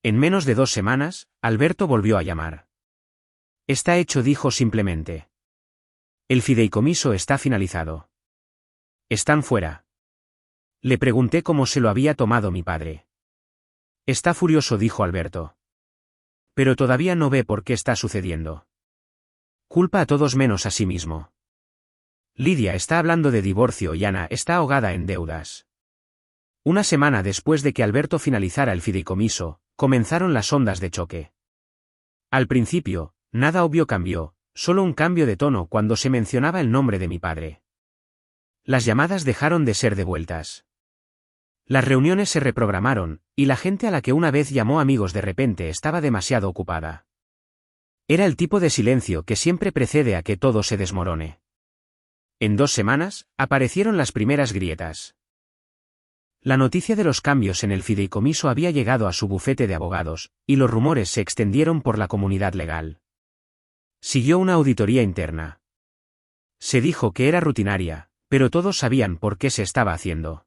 En menos de 2 semanas, Alberto volvió a llamar. Está hecho, dijo simplemente. El fideicomiso está finalizado. Están fuera. Le pregunté cómo se lo había tomado mi padre. Está furioso, dijo Alberto. Pero todavía no ve por qué está sucediendo. Culpa a todos menos a sí mismo. Lidia está hablando de divorcio y Ana está ahogada en deudas. Una semana después de que Alberto finalizara el fideicomiso, comenzaron las ondas de choque. Al principio, nada obvio cambió, solo un cambio de tono cuando se mencionaba el nombre de mi padre. Las llamadas dejaron de ser devueltas. Las reuniones se reprogramaron, y la gente a la que una vez llamó amigos de repente estaba demasiado ocupada. Era el tipo de silencio que siempre precede a que todo se desmorone. En 2 semanas, aparecieron las primeras grietas. La noticia de los cambios en el fideicomiso había llegado a su bufete de abogados, y los rumores se extendieron por la comunidad legal. Siguió una auditoría interna. Se dijo que era rutinaria, pero todos sabían por qué se estaba haciendo.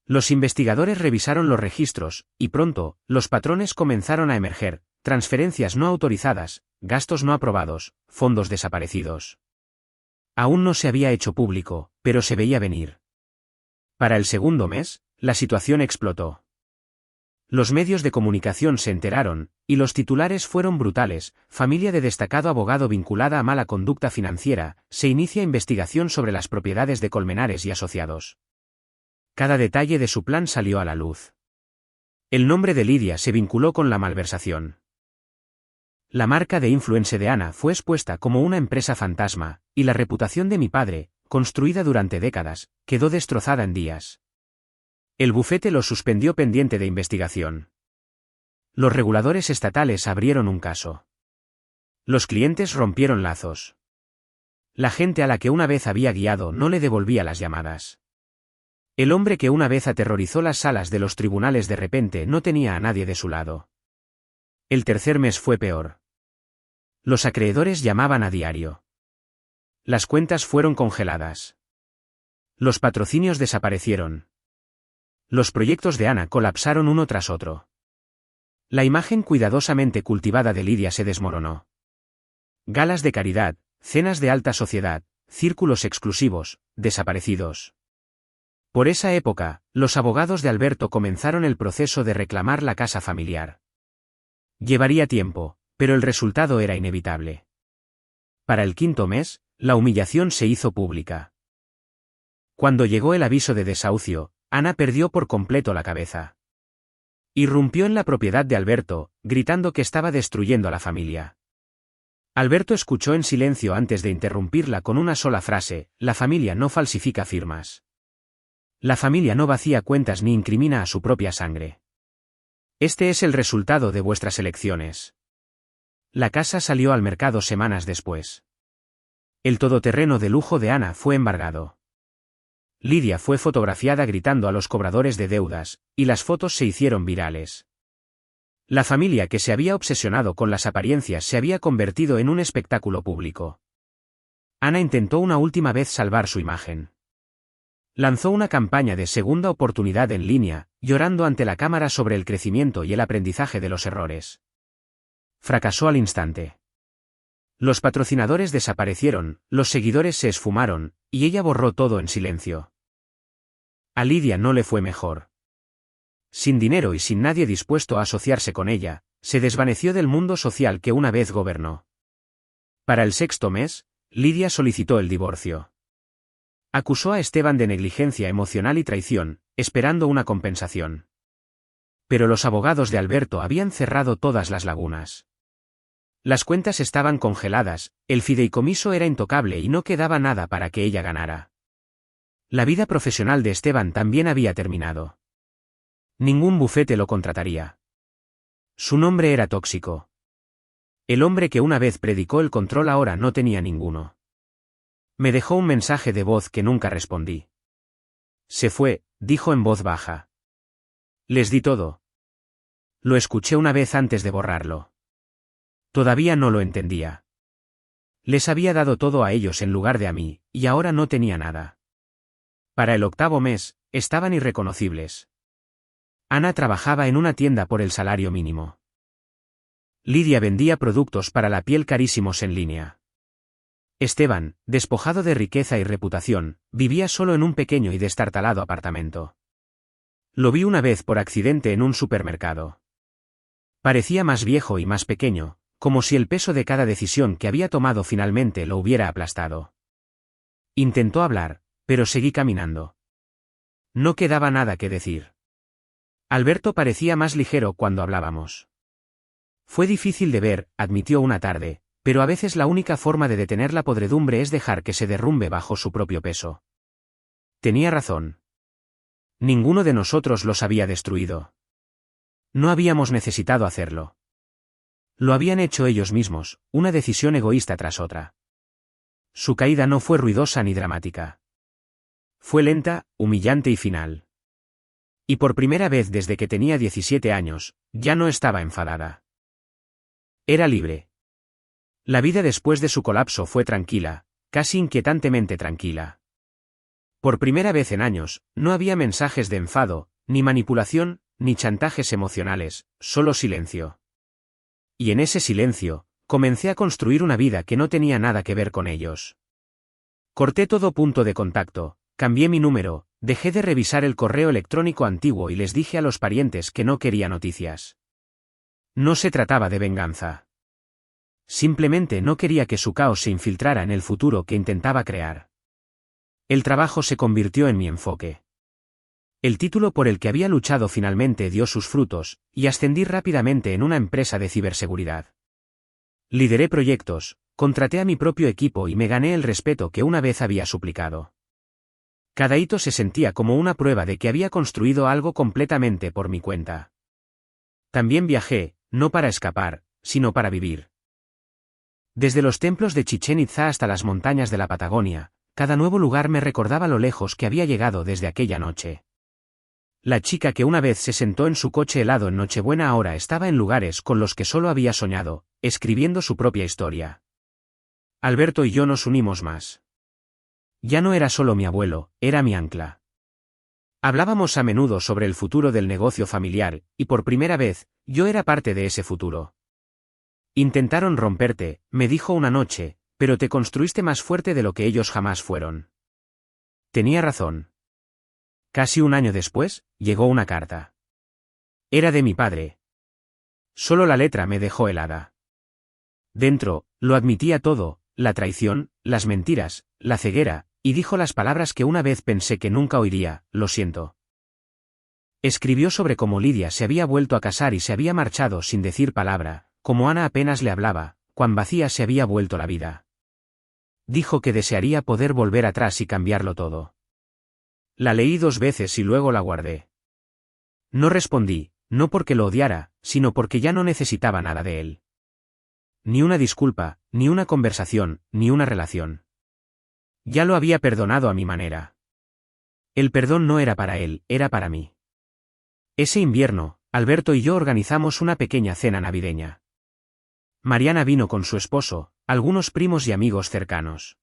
Los investigadores revisaron los registros, y pronto, los patrones comenzaron a emerger: transferencias no autorizadas, gastos no aprobados, fondos desaparecidos. Aún no se había hecho público, pero se veía venir. Para el segundo mes, la situación explotó. Los medios de comunicación se enteraron, y los titulares fueron brutales: familia de destacado abogado vinculada a mala conducta financiera, se inicia investigación sobre las propiedades de Colmenares y asociados. Cada detalle de su plan salió a la luz. El nombre de Lidia se vinculó con la malversación. La marca de influencer de Ana fue expuesta como una empresa fantasma, y la reputación de mi padre, construida durante décadas, quedó destrozada en días. El bufete lo suspendió pendiente de investigación. Los reguladores estatales abrieron un caso. Los clientes rompieron lazos. La gente a la que una vez había guiado no le devolvía las llamadas. El hombre que una vez aterrorizó las salas de los tribunales de repente no tenía a nadie de su lado. El tercer mes fue peor. Los acreedores llamaban a diario. Las cuentas fueron congeladas. Los patrocinios desaparecieron. Los proyectos de Ana colapsaron uno tras otro. La imagen cuidadosamente cultivada de Lidia se desmoronó. Galas de caridad, cenas de alta sociedad, círculos exclusivos, desaparecidos. Por esa época, los abogados de Alberto comenzaron el proceso de reclamar la casa familiar. Llevaría tiempo, pero el resultado era inevitable. Para el 5.º mes, la humillación se hizo pública. Cuando llegó el aviso de desahucio, Ana perdió por completo la cabeza. Irrumpió en la propiedad de Alberto, gritando que estaba destruyendo a la familia. Alberto escuchó en silencio antes de interrumpirla con una sola frase: la familia no falsifica firmas. La familia no vacía cuentas ni incrimina a su propia sangre. Este es el resultado de vuestras elecciones. La casa salió al mercado semanas después. El todoterreno de lujo de Ana fue embargado. Lidia fue fotografiada gritando a los cobradores de deudas, y las fotos se hicieron virales. La familia que se había obsesionado con las apariencias se había convertido en un espectáculo público. Ana intentó una última vez salvar su imagen. Lanzó una campaña de segunda oportunidad en línea, llorando ante la cámara sobre el crecimiento y el aprendizaje de los errores. Fracasó al instante. Los patrocinadores desaparecieron, los seguidores se esfumaron, y ella borró todo en silencio. A Lidia no le fue mejor. Sin dinero y sin nadie dispuesto a asociarse con ella, se desvaneció del mundo social que una vez gobernó. Para el 6.º mes, Lidia solicitó el divorcio. Acusó a Esteban de negligencia emocional y traición, esperando una compensación. Pero los abogados de Alberto habían cerrado todas las lagunas. Las cuentas estaban congeladas, el fideicomiso era intocable y no quedaba nada para que ella ganara. La vida profesional de Esteban también había terminado. Ningún bufete lo contrataría. Su nombre era tóxico. El hombre que una vez predicó el control ahora no tenía ninguno. Me dejó un mensaje de voz que nunca respondí. Se fue, dijo en voz baja. Les di todo. Lo escuché una vez antes de borrarlo. Todavía no lo entendía. Les había dado todo a ellos en lugar de a mí, y ahora no tenía nada. Para el 8º mes, estaban irreconocibles. Ana trabajaba en una tienda por el salario mínimo. Lidia vendía productos para la piel carísimos en línea. Esteban, despojado de riqueza y reputación, vivía solo en un pequeño y destartalado apartamento. Lo vi una vez por accidente en un supermercado. Parecía más viejo y más pequeño, como si el peso de cada decisión que había tomado finalmente lo hubiera aplastado. Intentó hablar, pero seguí caminando. No quedaba nada que decir. Alberto parecía más ligero cuando hablábamos. Fue difícil de ver, admitió una tarde, pero a veces la única forma de detener la podredumbre es dejar que se derrumbe bajo su propio peso. Tenía razón. Ninguno de nosotros los había destruido. No habíamos necesitado hacerlo. Lo habían hecho ellos mismos, una decisión egoísta tras otra. Su caída no fue ruidosa ni dramática. Fue lenta, humillante y final. Y por primera vez desde que tenía 17 años, ya no estaba enfadada. Era libre. La vida después de su colapso fue tranquila, casi inquietantemente tranquila. Por primera vez en años, no había mensajes de enfado, ni manipulación, ni chantajes emocionales, solo silencio. Y en ese silencio, comencé a construir una vida que no tenía nada que ver con ellos. Corté todo punto de contacto, cambié mi número, dejé de revisar el correo electrónico antiguo y les dije a los parientes que no quería noticias. No se trataba de venganza. Simplemente no quería que su caos se infiltrara en el futuro que intentaba crear. El trabajo se convirtió en mi enfoque. El título por el que había luchado finalmente dio sus frutos, y ascendí rápidamente en una empresa de ciberseguridad. Lideré proyectos, contraté a mi propio equipo y me gané el respeto que una vez había suplicado. Cada hito se sentía como una prueba de que había construido algo completamente por mi cuenta. También viajé, no para escapar, sino para vivir. Desde los templos de Chichén Itzá hasta las montañas de la Patagonia, cada nuevo lugar me recordaba lo lejos que había llegado desde aquella noche. La chica que una vez se sentó en su coche helado en Nochebuena ahora estaba en lugares con los que solo había soñado, escribiendo su propia historia. Alberto y yo nos unimos más. Ya no era solo mi abuelo, era mi ancla. Hablábamos a menudo sobre el futuro del negocio familiar, y por primera vez, yo era parte de ese futuro. Intentaron romperte, me dijo una noche, pero te construiste más fuerte de lo que ellos jamás fueron. Tenía razón. Casi un año después, llegó una carta. Era de mi padre. Solo la letra me dejó helada. Dentro, lo admitía todo, la traición, las mentiras, la ceguera, y dijo las palabras que una vez pensé que nunca oiría: lo siento. Escribió sobre cómo Lidia se había vuelto a casar y se había marchado sin decir palabra, como Ana apenas le hablaba, cuán vacía se había vuelto la vida. Dijo que desearía poder volver atrás y cambiarlo todo. La leí 2 veces y luego la guardé. No respondí, no porque lo odiara, sino porque ya no necesitaba nada de él. Ni una disculpa, ni una conversación, ni una relación. Ya lo había perdonado a mi manera. El perdón no era para él, era para mí. Ese invierno, Alberto y yo organizamos una pequeña cena navideña. Mariana vino con su esposo, algunos primos y amigos cercanos.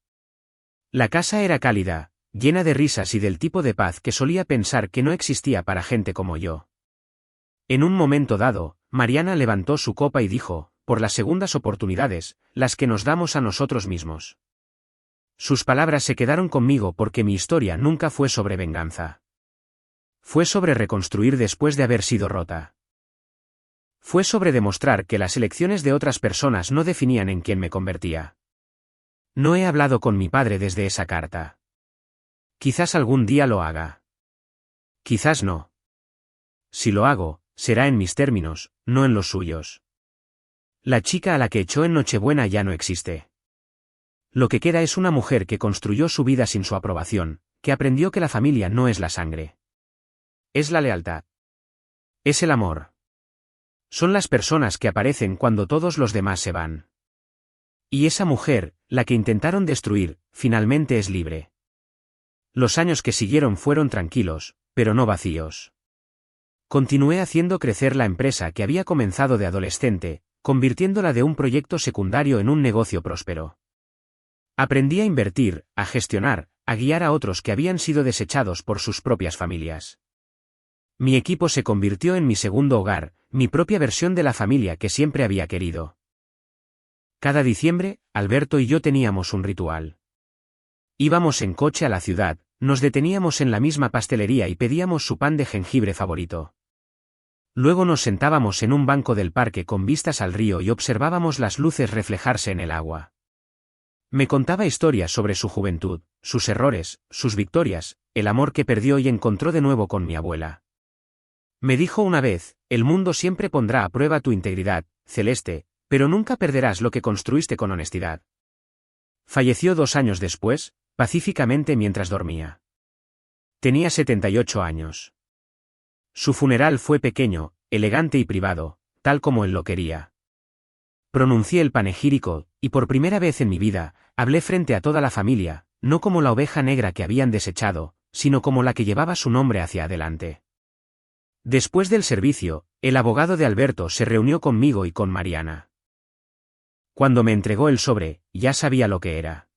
La casa era cálida, llena de risas y del tipo de paz que solía pensar que no existía para gente como yo. En un momento dado, Mariana levantó su copa y dijo: por las segundas oportunidades, las que nos damos a nosotros mismos. Sus palabras se quedaron conmigo porque mi historia nunca fue sobre venganza. Fue sobre reconstruir después de haber sido rota. Fue sobre demostrar que las elecciones de otras personas no definían en quién me convertía. No he hablado con mi padre desde esa carta. Quizás algún día lo haga. Quizás no. Si lo hago, será en mis términos, no en los suyos. La chica a la que echó en Nochebuena ya no existe. Lo que queda es una mujer que construyó su vida sin su aprobación, que aprendió que la familia no es la sangre. Es la lealtad. Es el amor. Son las personas que aparecen cuando todos los demás se van. Y esa mujer, la que intentaron destruir, finalmente es libre. Los años que siguieron fueron tranquilos, pero no vacíos. Continué haciendo crecer la empresa que había comenzado de adolescente, convirtiéndola de un proyecto secundario en un negocio próspero. Aprendí a invertir, a gestionar, a guiar a otros que habían sido desechados por sus propias familias. Mi equipo se convirtió en mi segundo hogar, mi propia versión de la familia que siempre había querido. Cada diciembre, Alberto y yo teníamos un ritual. Íbamos en coche a la ciudad, nos deteníamos en la misma pastelería y pedíamos su pan de jengibre favorito. Luego nos sentábamos en un banco del parque con vistas al río y observábamos las luces reflejarse en el agua. Me contaba historias sobre su juventud, sus errores, sus victorias, el amor que perdió y encontró de nuevo con mi abuela. Me dijo una vez, el mundo siempre pondrá a prueba tu integridad, Celeste, pero nunca perderás lo que construiste con honestidad. Falleció 2 años después, pacíficamente mientras dormía. Tenía 78 años. Su funeral fue pequeño, elegante y privado, tal como él lo quería. Pronuncié el panegírico, y por primera vez en mi vida, hablé frente a toda la familia, no como la oveja negra que habían desechado, sino como la que llevaba su nombre hacia adelante. Después del servicio, el abogado de Alberto se reunió conmigo y con Mariana. Cuando me entregó el sobre, ya sabía lo que era.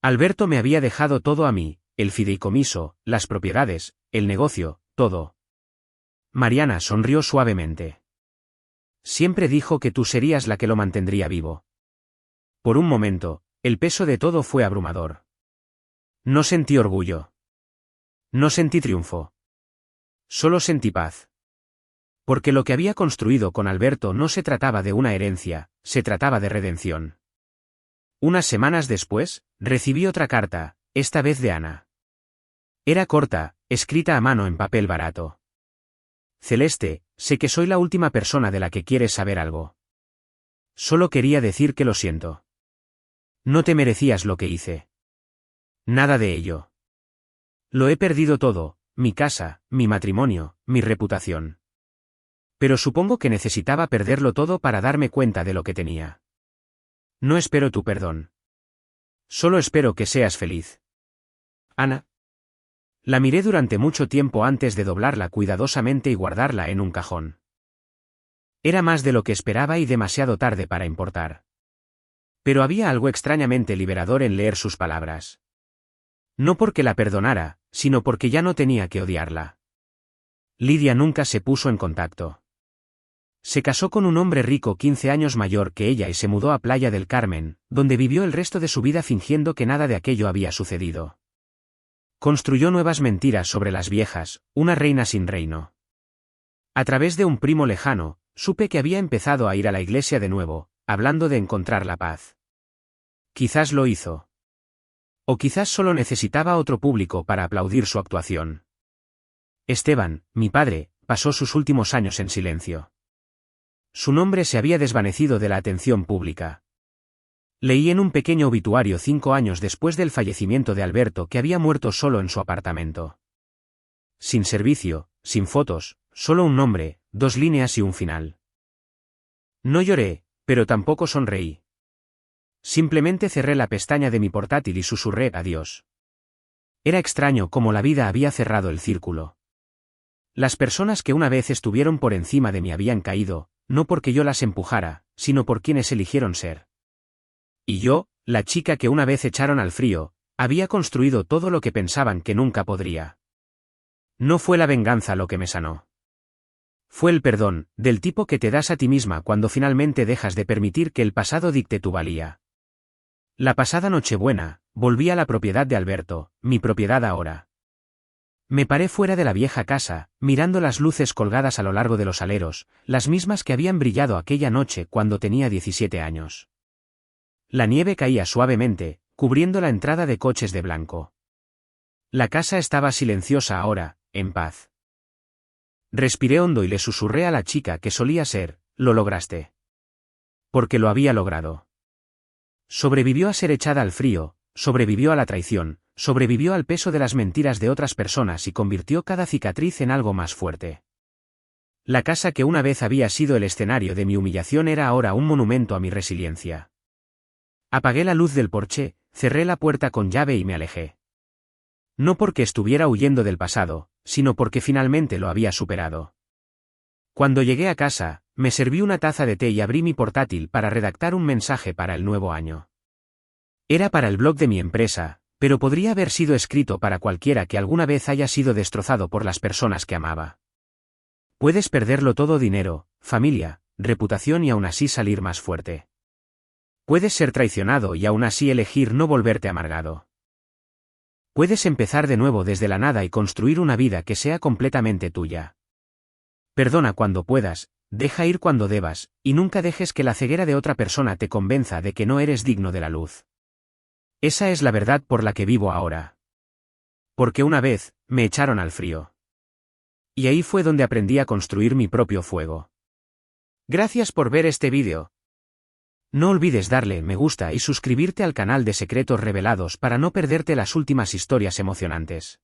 Alberto me había dejado todo a mí, el fideicomiso, las propiedades, el negocio, todo. Mariana sonrió suavemente. Siempre dijo que tú serías la que lo mantendría vivo. Por un momento, el peso de todo fue abrumador. No sentí orgullo. No sentí triunfo. Solo sentí paz. Porque lo que había construido con Alberto no se trataba de una herencia, se trataba de redención. Unas semanas después, recibí otra carta, esta vez de Ana. Era corta, escrita a mano en papel barato. Celeste, sé que soy la última persona de la que quieres saber algo. Solo quería decir que lo siento. No te merecías lo que hice. Nada de ello. Lo he perdido todo, mi casa, mi matrimonio, mi reputación. Pero supongo que necesitaba perderlo todo para darme cuenta de lo que tenía. No espero tu perdón. Solo espero que seas feliz. Ana. La miré durante mucho tiempo antes de doblarla cuidadosamente y guardarla en un cajón. Era más de lo que esperaba y demasiado tarde para importar. Pero había algo extrañamente liberador en leer sus palabras. No porque la perdonara, sino porque ya no tenía que odiarla. Lidia nunca se puso en contacto. Se casó con un hombre rico 15 años mayor que ella y se mudó a Playa del Carmen, donde vivió el resto de su vida fingiendo que nada de aquello había sucedido. Construyó nuevas mentiras sobre las viejas, una reina sin reino. A través de un primo lejano, supe que había empezado a ir a la iglesia de nuevo, hablando de encontrar la paz. Quizás lo hizo. O quizás solo necesitaba otro público para aplaudir su actuación. Esteban, mi padre, pasó sus últimos años en silencio. Su nombre se había desvanecido de la atención pública. Leí en un pequeño obituario 5 años después del fallecimiento de Alberto que había muerto solo en su apartamento. Sin servicio, sin fotos, solo un nombre, 2 líneas y un final. No lloré, pero tampoco sonreí. Simplemente cerré la pestaña de mi portátil y susurré adiós. Era extraño cómo la vida había cerrado el círculo. Las personas que una vez estuvieron por encima de mí habían caído, no porque yo las empujara, sino por quienes eligieron ser. Y yo, la chica que una vez echaron al frío, había construido todo lo que pensaban que nunca podría. No fue la venganza lo que me sanó. Fue el perdón, del tipo que te das a ti misma cuando finalmente dejas de permitir que el pasado dicte tu valía. La pasada Nochebuena, volví a la propiedad de Alberto, mi propiedad ahora. Me paré fuera de la vieja casa, mirando las luces colgadas a lo largo de los aleros, las mismas que habían brillado aquella noche cuando tenía 17 años. La nieve caía suavemente, cubriendo la entrada de coches de blanco. La casa estaba silenciosa ahora, en paz. Respiré hondo y le susurré a la chica que solía ser, lo lograste. Porque lo había logrado. Sobrevivió a ser echada al frío, sobrevivió a la traición, sobrevivió al peso de las mentiras de otras personas y convirtió cada cicatriz en algo más fuerte. La casa que una vez había sido el escenario de mi humillación era ahora un monumento a mi resiliencia. Apagué la luz del porche, cerré la puerta con llave y me alejé. No porque estuviera huyendo del pasado, sino porque finalmente lo había superado. Cuando llegué a casa, me serví una taza de té y abrí mi portátil para redactar un mensaje para el nuevo año. Era para el blog de mi empresa, pero podría haber sido escrito para cualquiera que alguna vez haya sido destrozado por las personas que amaba. Puedes perderlo todo: dinero, familia, reputación y aún así salir más fuerte. Puedes ser traicionado y aún así elegir no volverte amargado. Puedes empezar de nuevo desde la nada y construir una vida que sea completamente tuya. Perdona cuando puedas, deja ir cuando debas, y nunca dejes que la ceguera de otra persona te convenza de que no eres digno de la luz. Esa es la verdad por la que vivo ahora. Porque una vez, me echaron al frío. Y ahí fue donde aprendí a construir mi propio fuego. Gracias por ver este vídeo. No olvides darle me gusta y suscribirte al canal de Secretos Revelados para no perderte las últimas historias emocionantes.